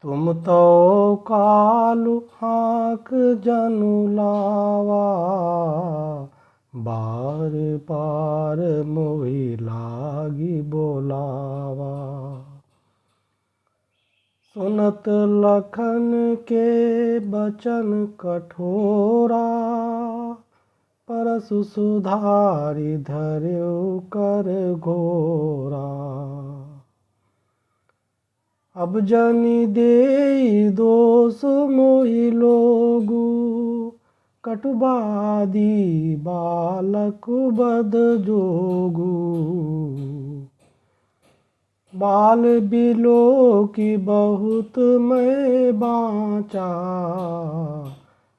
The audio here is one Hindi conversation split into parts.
तुम तो कालु आँख जनु लावा, बार बार मोहि लागी बोलावा। सुनत लखन के बचन कठोरा, परसु सुधारि धर्यो कर घोरा। अब जनि देई दोष मोहि लोगु, कटुबादी बालक बद जोगु। बाल बिलो की बहुत मैं बाँचा,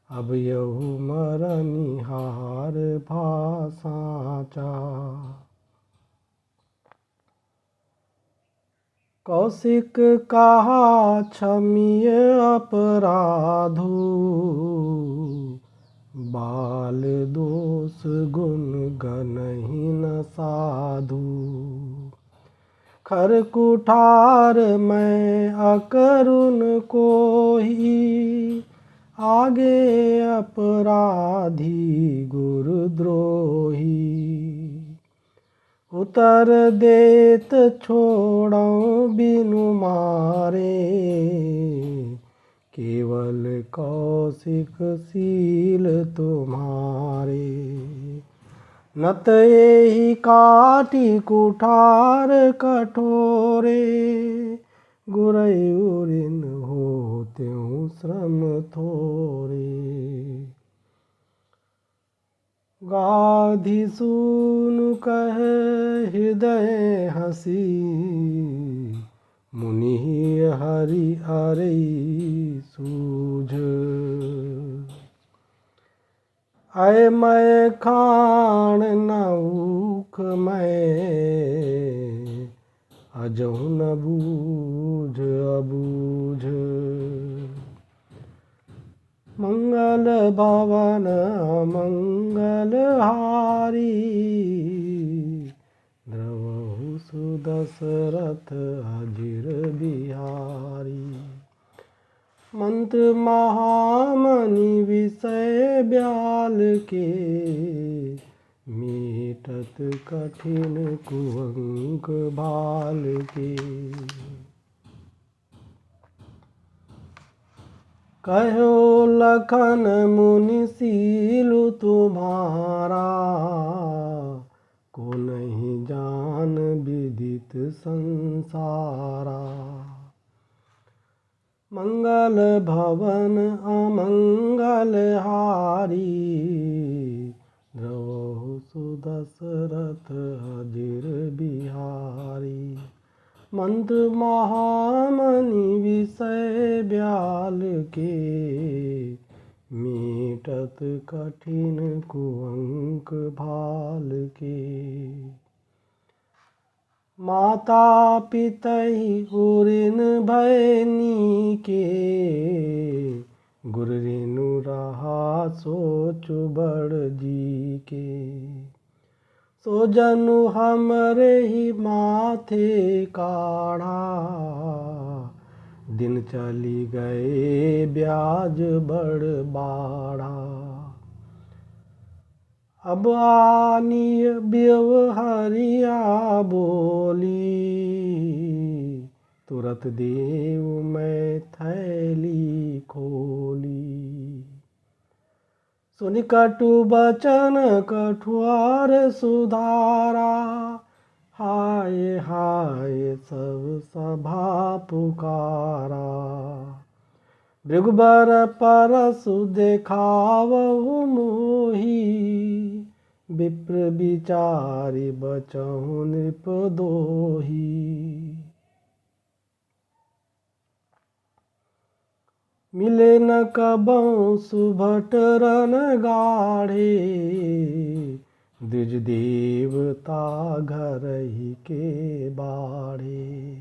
अब यहु मरनिहार भासाचा। कौशिक कहा क्षमीय अपराधु, बाल दोष गुण गनहि न साधु। खर कुठार मैं अकरुण कोही, आगे अपराधी गुरुद्रोही। उतर देत छोड़ौ बिनु मारे, केवल कौशिक शील तुम्हारे। नत एहि काटी कुठार कठोरे, गुरैउरिन होतेउ श्रम थोरे। गाधी सुनु कहे हृदय हसी, मुनि हरि अरई सूझ। अय मैं खान न ऊख मैं, अजहु न बूझ अबूझ। मंगल भवन मंगल हारी, द्रवहु सुदशरथ अजिर बिहारी। मंत्र महामणि विषय ब्याल के, मीटत कठिन कुअंक भाल के। कहो लखन मुनि शीलु तुम्हारा, को नहीं जान विदित संसारा। मंगल भवन अमंगल हारी, द्रवहु सुदशरथ अजिर बिहारी। मंत्र महामणि विषय ब्याल के, मीटत कठिन कुअंक भाल के। माता पितहि उरिन भैनी के, गुर रेनु रहा सोचु बड़ जी के। सो जनु हमरे ही माथे काढ़ा, दिन चली गए ब्याज बड़ बाढ़ा। अब आनिय व्यवहारिया बोली, तुरत देव मैं थैली खोली। सुनि कटु बचन कठुआर सुधारा, हाय हाय सब सभा पुकारा। भृगुबर परसु देखावहु मोही, विप्र विचारि बचहु नृप दोही। मिले न कबहु सुभट रन गाढ़े, द्विज देवता घर ही के बाढ़े।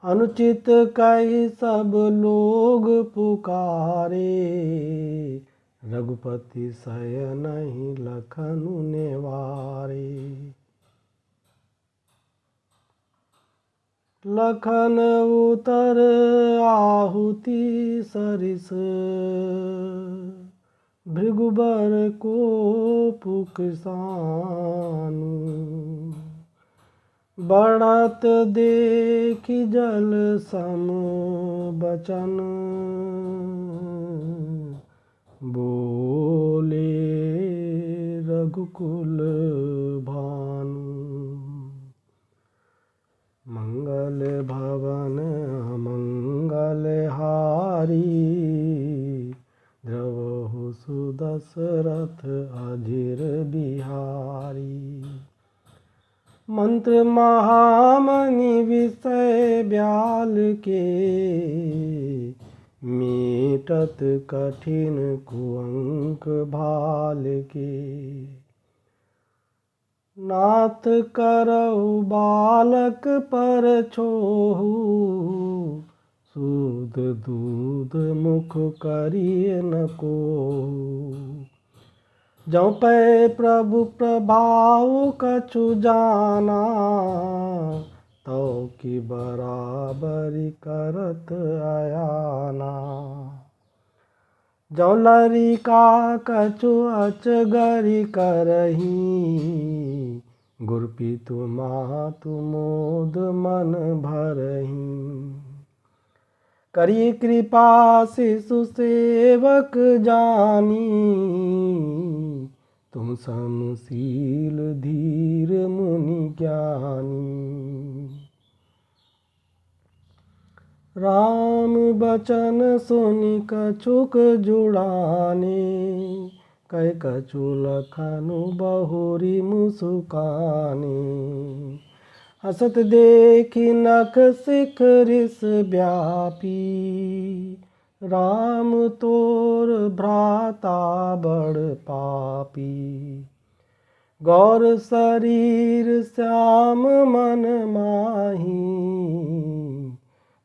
अनुचित कही सब लोग पुकारे, रघुपति शयनहि लखनु नेवारे। लखन उतर मारुति सरिस भृगुबर को पुकसानु बढ़त देखि जल सम बचन बोले रघुकुल भानु मंगल भवन मंगल हारी द्रवहु सुदशरथ अधीर बिहारी मंत्र महामणि विषय ब्याल के मीटत कठिन कुअंक भाल के नाथ करहु बालक पर छोहु सूद दूध मुख करिय न कोहु जौ पै प्रभु प्रभाव कछु जाना तो की बराबरी करत अयाना जौ लरिका कछु अचगरी करही गुरपितु मातु मोद मन भरही करी कृपा शिशु सेवक जानी तुम समशील धीर मुनि ज्ञानी राम बचन सुनि कछुक जुड़ाने कै कछु लखनु बहुरी मुसुकाने हसत देखि नख सिख रिस व्यापी राम तोर भ्राता बड़ पापी गौर शरीर श्याम मन माही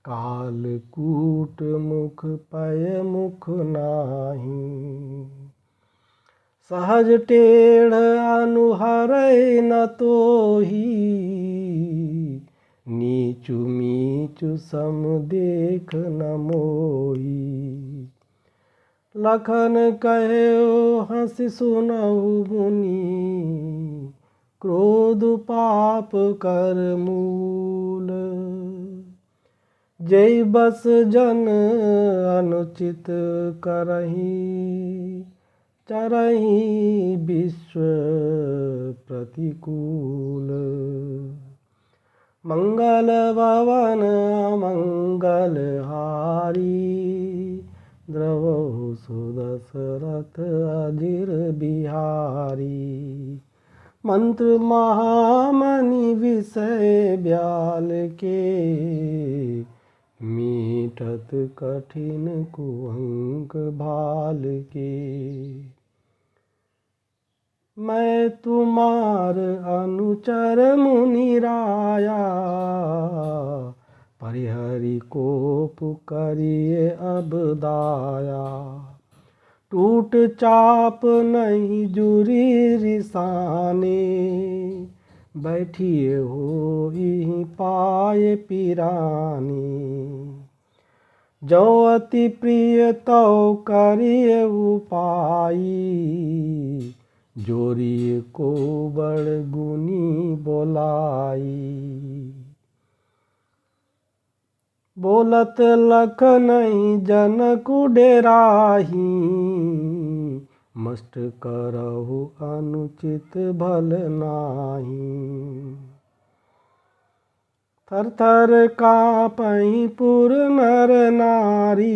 काल कूट मुख पय मुख नाही सहज टेढ़ अनुहरै न तोही नीचु मीचु सम देख न मोही लखन कहो हंसि सुनहु मुनि क्रोध पाप कर मूल जय बस जन अनुचित करही चरही विश्व प्रतिकूल मंगल भवन मंगल हारी द्रवहु सुदशरथ अधीर बिहारी मंत्र महामणि विषय ब्याल के मीटत कठिन कुअंक भाल के मैं तुम्हार अनुचर मुनि राया परिहरि कोप करिए अब दाया टूट चाप नहीं जुरी रिसाने बैठिए हो ही पाए पिरानी जो अति प्रिय तो करिए उपाई जोरी को बड़ गुनी बोलाई बोलत लख नहीं जनक डेराही मस्त करहु अनुचित भल नाही थर थर काँपहि पुर नर नारी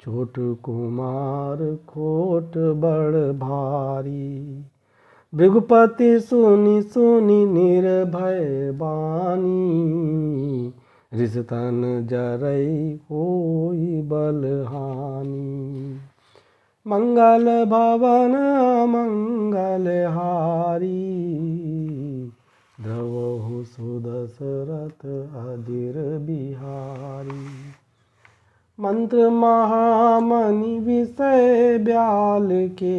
छोट कुमार खोट बड़ भारी भृगुपति सुनि सुनि निर्भय बानी रिसतन जरै होई बलहानी मंगल भवन मंगल हारी द्रवहु सुदशरथ अधीर बिहारी मंत्र महामणि विषय ब्याल के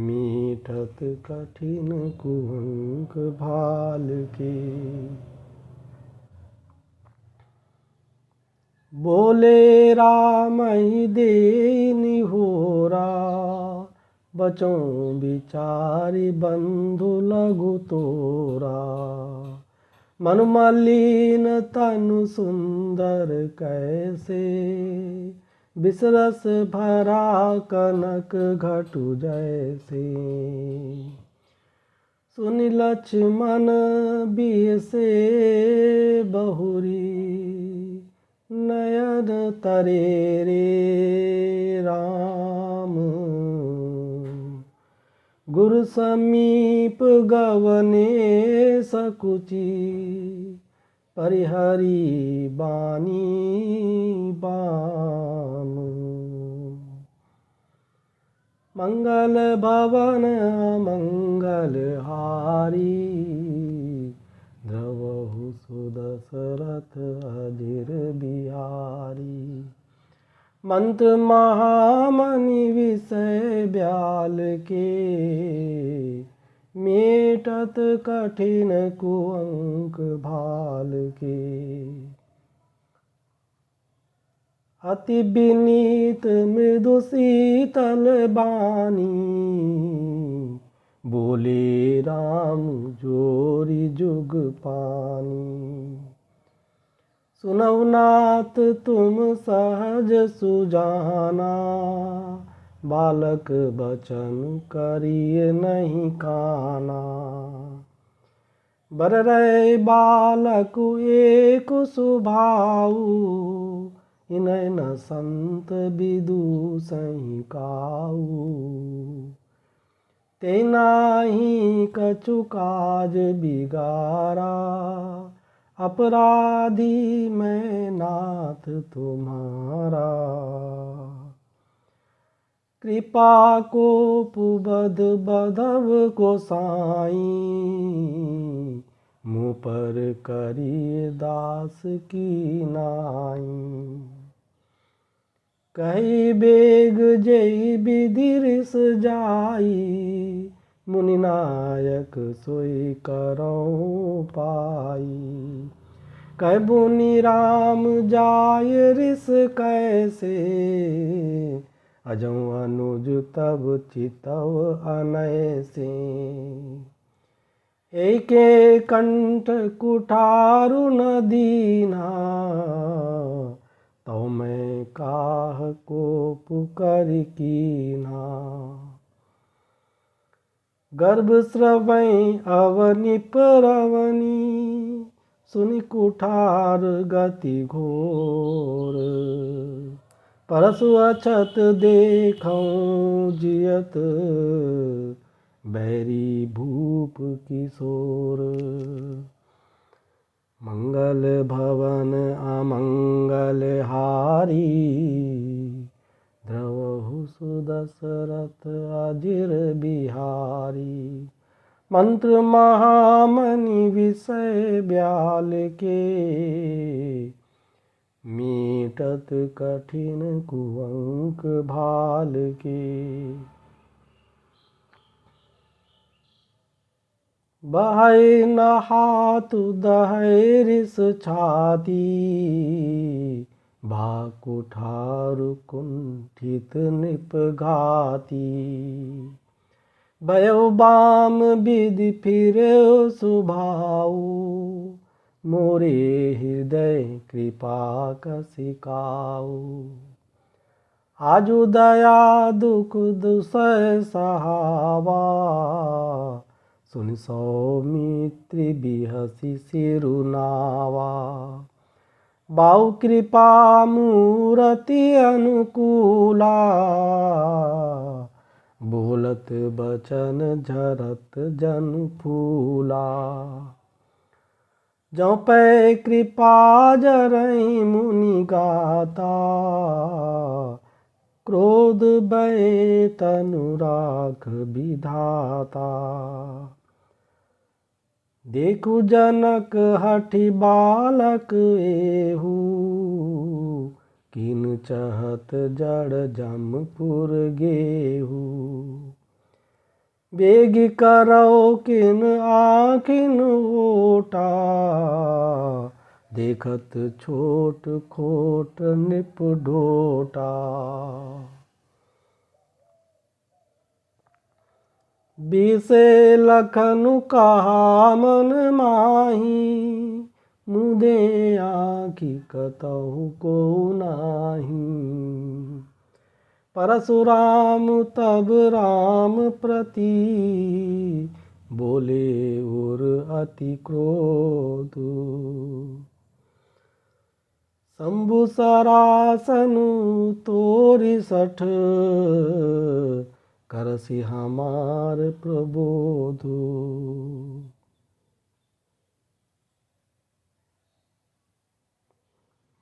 मीठत कठिन कुहंक भाल के। बोले राम ही दे निहोरा, बचों बिचारी बंधु लघु तोरा। मन मलिन तनु सुंदर कैसे, बिसरस भरा कनक घटु जैसे। सुनि लक्ष्मण बियसे बहुरी, नयन तरे रे राम। गुरु समीप गवने सकुची, परिहरी बानी बाम। मंगल भवन मंगल हारी, द्रवहु सुदशरथ अजिर बिहारी। मंत्र महामणि विषय ब्याल के, मेटत कठिन कुअंक भाल के। अति विनीत मृदु शीतल बानी, बोले राम जोरी जुग पानी। सुनौ नाथ तुम सहज सुजाना, बालक बचन करिए नहीं काना। बर रहे बालक एक सुभाऊ, इनय न संत विदु सही काऊ। ते नाही कछु काज बिगारा, अपराधी मैं नाथ तुम्हारा। कृपा को पुबद बधव गोसाई, मुँह पर करिए दास की नाई। कही बेग जय विधिरिस जाई, मुनि नायक सोई करौ पाई। कह मुनि राम जाय रिस कैसे, अजौ अनुज तब चितव अनैसे। एके कंठ कुठारु न दीना, तौ मैं काह को पुकर कीना। गर्भ स्रवै अवनि परवनी, सुनि कुठार गति घोर। परसु अछत देखौ जियत, बैरी भूप किशोर। मंगल भवन अमंगल हारी, द्रवहु सुदशरथ अजिर बिहारी। मंत्र महामणि विषय ब्याल के, मीटत कठिन कुअंक भाल के। बहै न हाथु दहै रिस छाती, भा कुठारु कुंठित नृप घाती। भयो बाम विधि फिरौ सुभाऊ, मोरे हृदय कृपा कसिकाऊ। आजु दया दुख दुसह सहावा, सुनि सौमित्रि बिहसि सिरुनावा। बाहु कृपा मूरति अनुकूला, बोलत बचन झरत जन फूला। जौ पै कृपा जरहि मुनि गाता, क्रोध भय तनु राख विधाता। देखु जनक हठि बालक एहू, किन चहत जड़ जमपुर गेहू। बेगी करौ किन आँखिन ओटा, देखत छोट खोट निप ढोटा। बीसे लखनु कहा मन माही, मुदे आँखि कतहु को नाही। परशुराम तब राम प्रति, बोले उर अति क्रोध। शंभु सरासनु तोरि सठ, करसि हमार प्रबोध।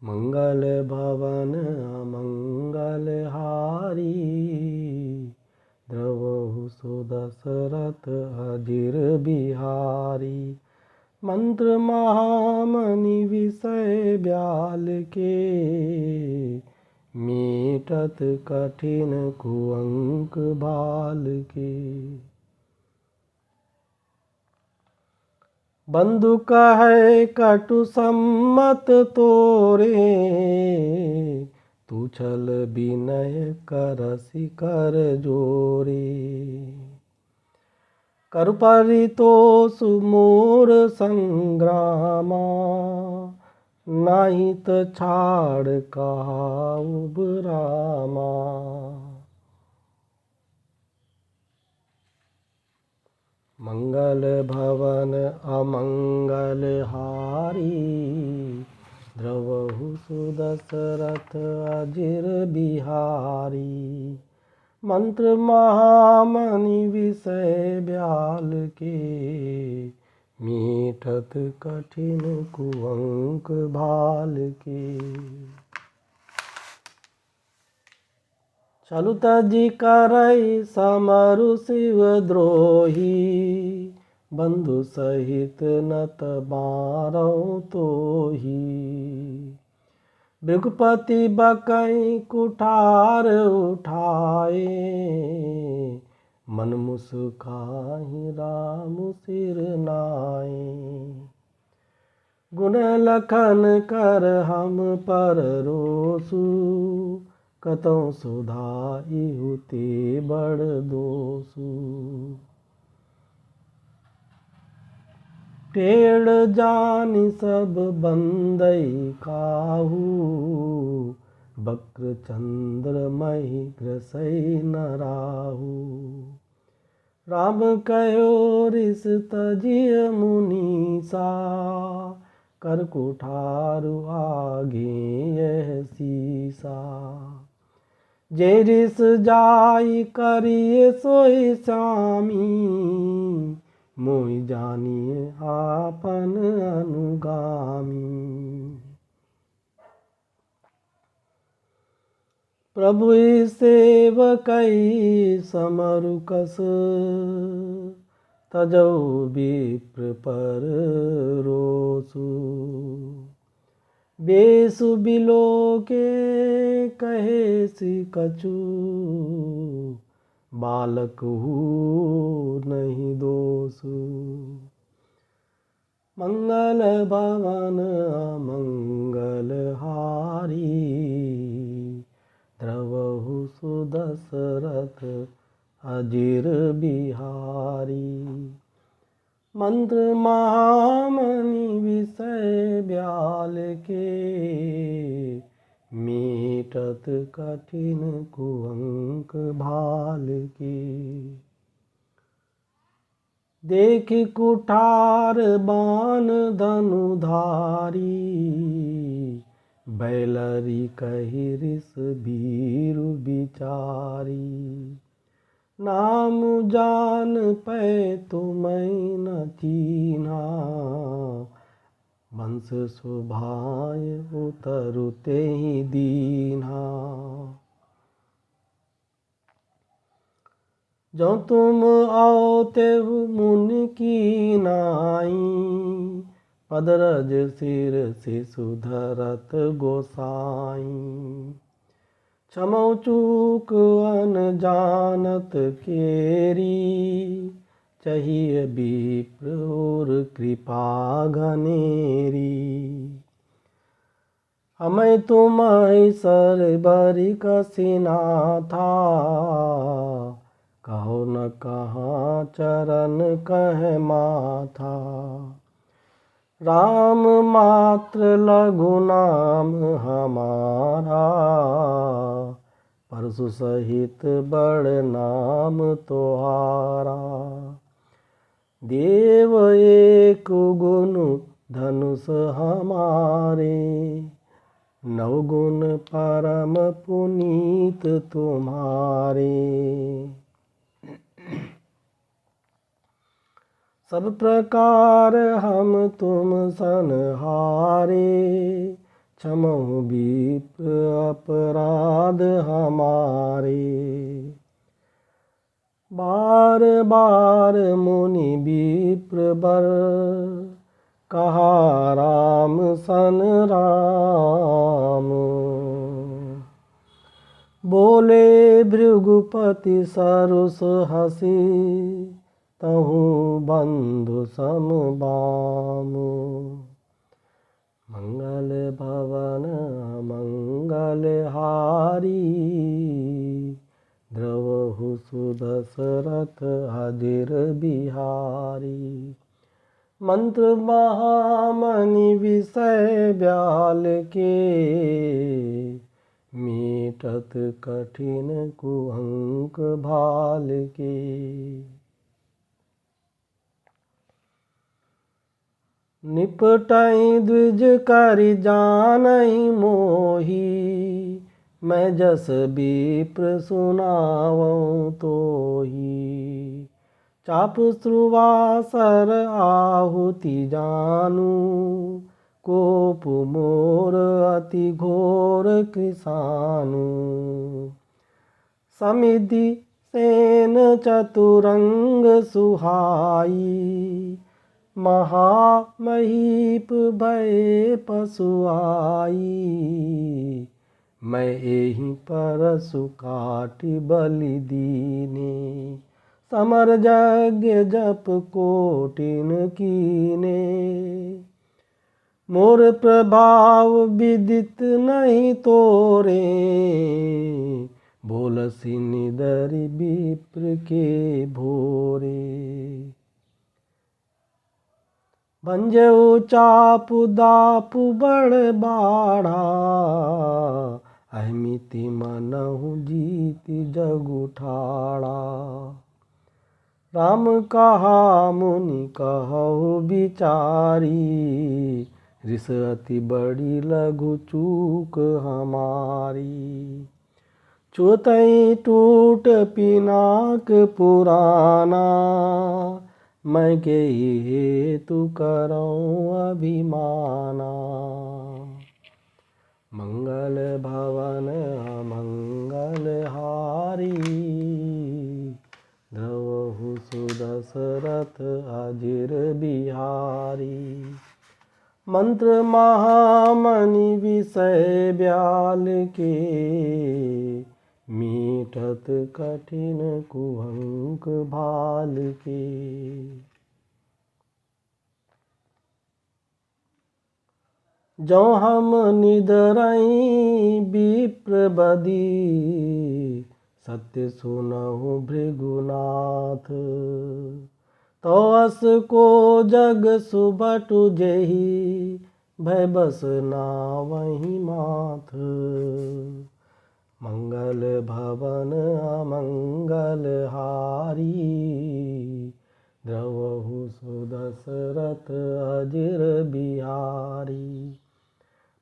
मंगल भवन अमंगल हारी, द्रवहु सुदशरथ अजिर बिहारी। मंत्र महामणि विषय ब्याल के, मीटत कठिन कुअंक भाल के। बंधु कहे कटु सम्मत तोरे, तू छल विनय करसि कर जोरे। कर परितोष मोर संग्रामा, नाही त छाड़ कहाउब रामा। मंगल भवन अमंगल हारी, द्रवहु सुदशरथ अजिर बिहारी। मंत्र महामणि विषय ब्याल के, मीठत कठिन कुअंक भाल के। चलु तजी करई समरु शिव द्रोही, बंधु सहित नत मारौ तोही। भृगुपति बकई कुठार उठाए, मन मुस्काहि राम सिर नाए। गुण लखन कर हम पर रोसु, कतौ सुधाइहु ते बड़ दोसु। टेढ़ जानि सब बंदई काहू, वक्र चंद्र महि ग्रसई न राहू। राम कहो रिस तजिय मुनीसा, कर कुठारु आगे यह सीसा। जे रिस जाई करिए सोई स्वामी, मोहि जानिए आपन अनुगामी। प्रभु सेवकई समरु कस, तजौ विप्र पर रोसु। बेसु बिलो के कहे सि कछु, बालक हूँ नहीं दोसु। मंगल भवन अमंगल हारी, द्रवहु सुदशरथ अजिर बिहारी। मंत्र महामणि विषय ब्याल के, मीटत कठिन कुअंक भाल के। देख कुठार बान धनुधारी, बैलरी कहि रिस भीरु बिचारी। नाम जान पै तुम्हें न चीन्हा, वंश सुभाय उतरु तेहि दीन्हा। जो तुम आओ तेहु मुनि की नाई, पदरज सिर शिशु धरत गोसाई। क्षमौ चूक अनजानत केरी, चाहिए विप्र और कृपा घनेरी। हमें तुम्हें सर बरी कसीना था, कहो न कहाँ चरण कह माथा। राम मात्र लघु नाम हमारा, परशु सहित बड़ नाम तुम्हारा। देव एक गुण धनुष हमारे, नवगुण परम पुनीत तुम्हारे। सब प्रकार हम तुम सनहारे, क्षमहु विप्र अपराध हमारे। बार बार मुनि विप्र बर, कहा राम सन राम। बोले भृगुपति सरुस हसी, तहु बंधु सम बाम। मंगल भवन मंगल हारी, द्रवहु सुदशरथ अधीर बिहारी। मंत्र महामणि विषय ब्याल के, मीटत कठिन कुहंक भाल के। निपटई द्विज करि जानहि मोहि, मैं जस विप्र सुनावऊँ तोहि। चाप श्रुवासर आहुति जानू, कोप मोर अति घोर कृशानु। समिधि सेन चतुरंग सुहाई, महामहीप भय पशुआई। मैं एहि परसु काटि बलि दीने, समर यज्ञ जप कोटिन कीने। मोर प्रभाव विदित नहीं तोरे, बोलसी निदरि विप्र के भोरे। भंजऊ चापु दापु बड़ बाढ़ा, अहमिति मनहु जीति जगु ठाड़ा। राम कहा मुनि कहु बिचारी, रिस अति बड़ी लघु चूक हमारी। छूतई टूट पिनाक पुराना, मैं के हेतु करऊँ अभिमाना। मंगल भवन अमंगल हारी, द्रवहु सुदशरथ अधीर बिहारी। मंत्र महामणि विषय ब्याल के, मीटत कठिन कुहंक भाल के। जो हम निदरई विप्र बदी, सत्य सुनहु भृगुनाथ। तो अस को जग सुबटु जेहि, भय बस नावहि माथ। मंगल भवन अमंगल हारी, द्रवहु सुदशरथ अधीर बिहारी।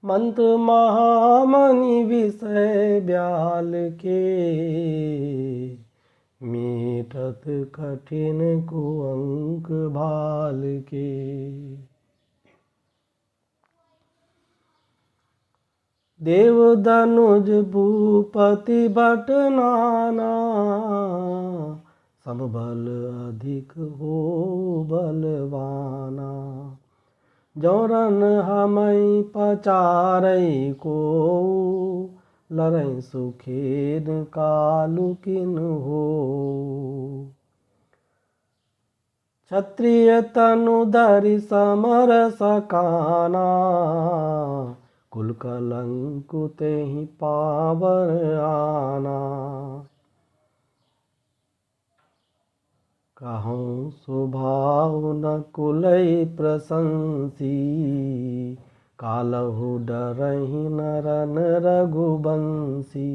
मंत्र महामणि विषय ब्याल के, मीटत कठिन कुअंक भाल के। देव धनुज भूपति भट नाना, सब बल अधिक हो बलवाना। जौरन हमई पचारई को, लरई सुखेन कालु किन हो। क्षत्रिय तनु धरि समर सकाना, कुल कलंक तेहि पावर आना। कहूँ स्वभाव न कुलई प्रशंसी, कालहु डरहि नरन रघुबंशी।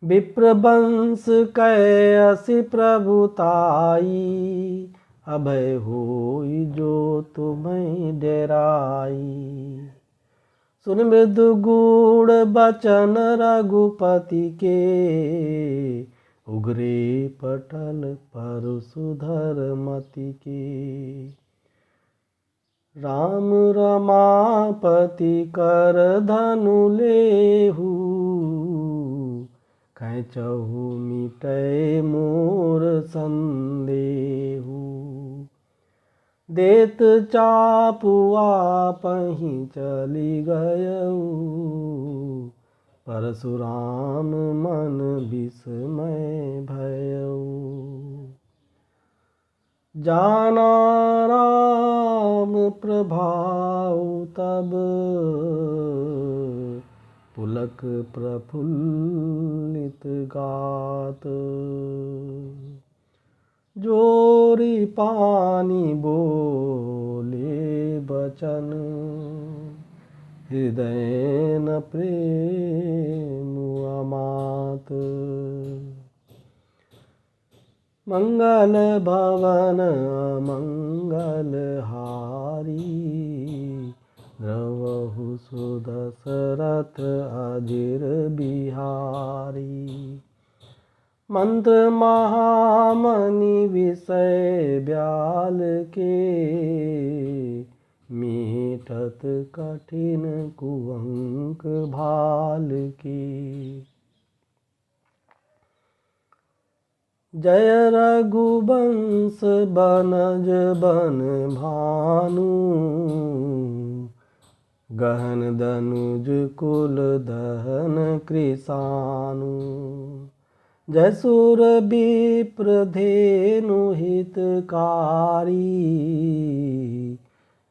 विप्रवंश कै असि प्रभुताई, अभय होई जो तुम्हें डेराई। सुन मृदु गूढ़ बचन रघुपति के, उगरे पटल परशुधर मति के। राम रमापति कर धनु लेहु, कैचहु मिटै मोर संदेहु। देत चापु आपहि चलि गयउ, परशुराम मन विस्मय भयउ। जाना राम प्रभाव तब, पुलक प्रफुल्लित गात। जोरी पानी बोले बचन, हृदय न प्रेम अमात। मंगल भवन मंगल हारी, द्रवहु सुदशरथ अजिर बिहारी। मंत्र महामणि विषय ब्याल के, मीठत कठिन कुअंक भाल की। जय रघुवंश बनज बन भानु, गहन दनुज कुल दहन कृसानु। जय सुर विप्र धेनु हितकारी,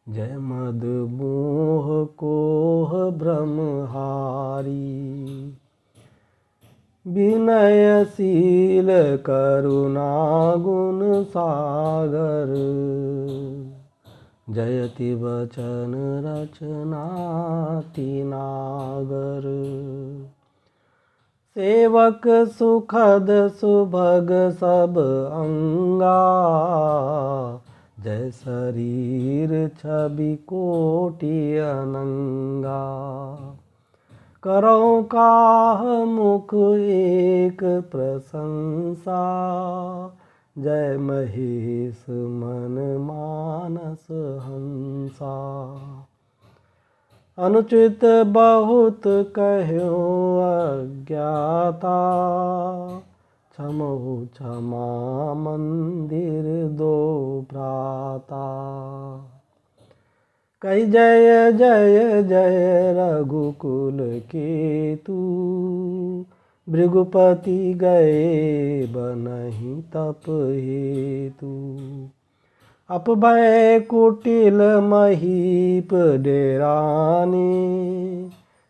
जय मद मोह कोह ब्रह्महारी। विनयशील करुणा गुण सागर, जयति वचन रचनाति नागर। सेवक सुखद सुभग सब अंगा, जय शरीर छवि कोटि अनंगा। करौ काह मुख एक प्रशंसा, जय महेश मन मानस हंसा। अनुचित बहुत कह्यो अज्ञाता, क्षमहु क्षमा मंदिर दो भ्राता। कही जय जय जय रघुकुल केतु, भृगुपति गए बनहि तप हेतु। अपभय कुटिल महीप डेराने,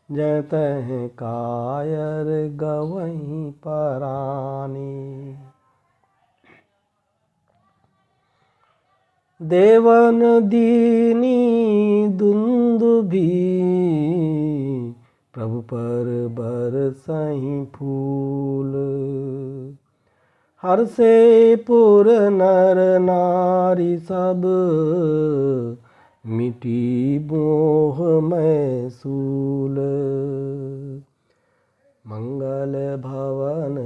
जय तह कायर गवहीं पराने। देवन दीनी दुंदुभी, प्रभु पर बरसहीं फूल। हर्षे पुर नर नारी सब, मिटी मोह मै सूल। मंगल भवन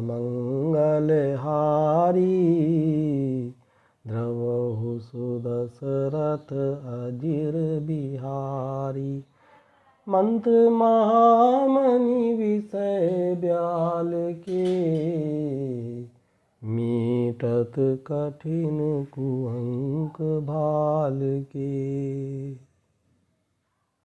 मंगल हारी, द्रवहु सुदशरथ अजिर बिहारी। मंत्र महामणि विषय ब्याल के, मीटत कठिन कुअंक भाल के।